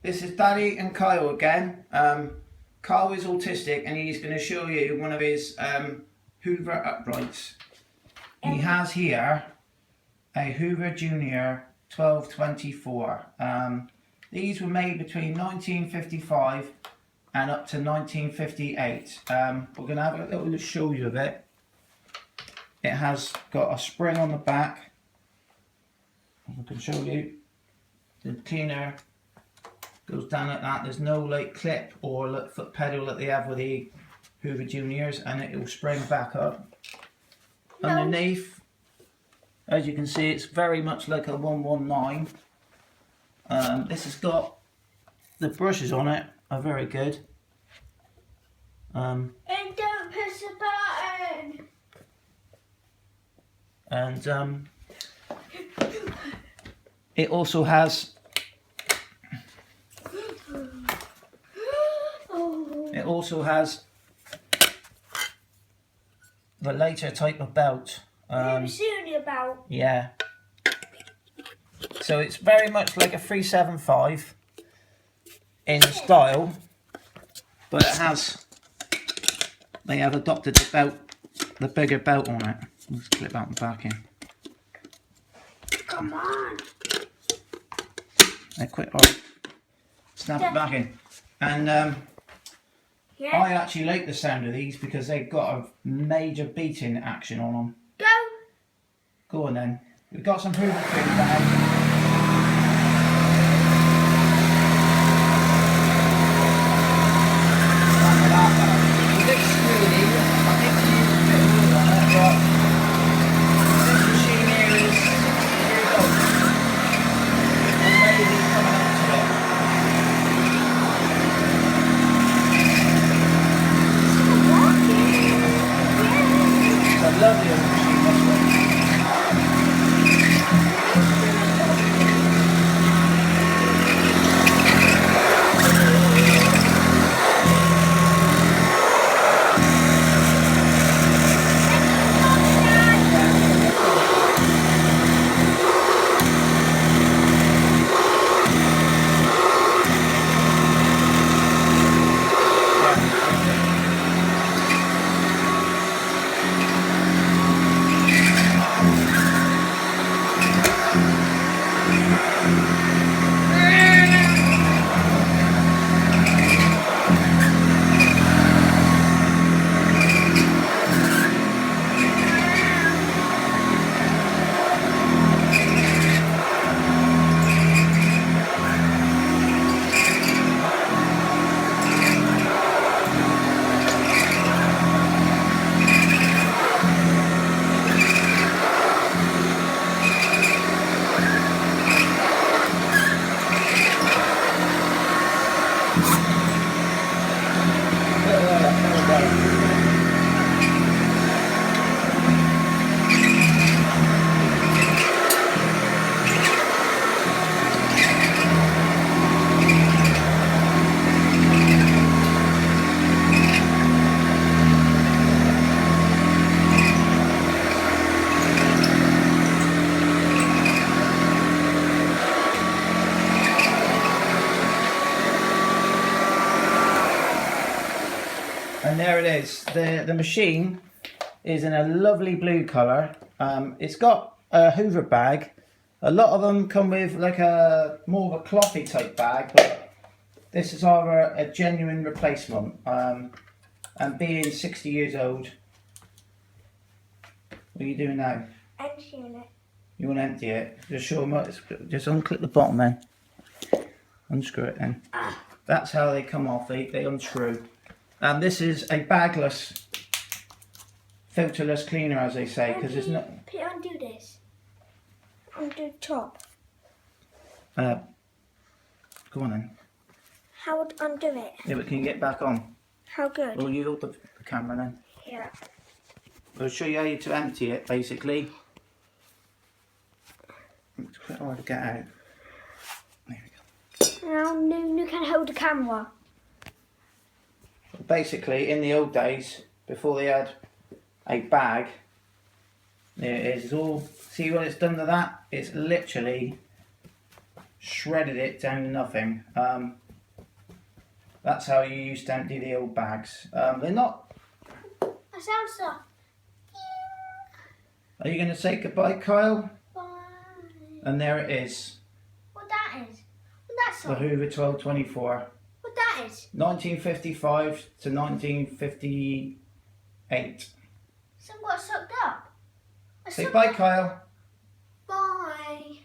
This is Daddy and Kyle again. Kyle is autistic and he's going to show you one of his Hoover uprights. He has here a Hoover Junior 1224. These were made between 1955 and up to 1958. We're going to have a little show you of it. It has got a spring on the back. I can show you. The cleaner goes down like that. There's no like clip or like foot pedal that they have with the Hoover Juniors, and it will spring back up. No. Underneath, as you can see, it's very much like a 119. This has got the brushes on it are very good. And don't push the button. And it also has the later type of belt. Belt. Yeah. So it's very much like a 375 in style, but they have adopted the bigger belt on it. Let's clip out the back in. Come on. I quit. Right. Snap it back in. And yeah. I actually like the sound of these because they've got a major beating action on them. Go on then. We've got some Hoover cream down. And there it is. The machine is in a lovely blue colour. It's got a Hoover bag. A lot of them come with like a more of a clothy type bag, but this is a genuine replacement. And being 60 years old, what are you doing now? Emptying it. You want to empty it? Just show them. Just unclip the bottom then. Unscrew it then. That's how they come off. They unscrew. And this is a bagless, filterless cleaner, as they say, because there's no. Undo this. Undo the top. Go on then. How would undo it? Yeah, but can you get back on? How good? Well, you hold the camera then. Yeah. I'll show you how to empty it, basically. It's quite hard to get out. There we go. Now, you can hold the camera. Basically, in the old days, before they had a bag, there it is. It's all. See what it's done to that? It's literally shredded it down to nothing. That's how you used to empty the old bags. They're not. I sound soft. Are you going to say goodbye, Kyle? Bye. And there it is. What that is? What that The song? Hoover 1224. What that is? 1955 to 1958. Some got sucked up. Say bye, Kyle. Bye.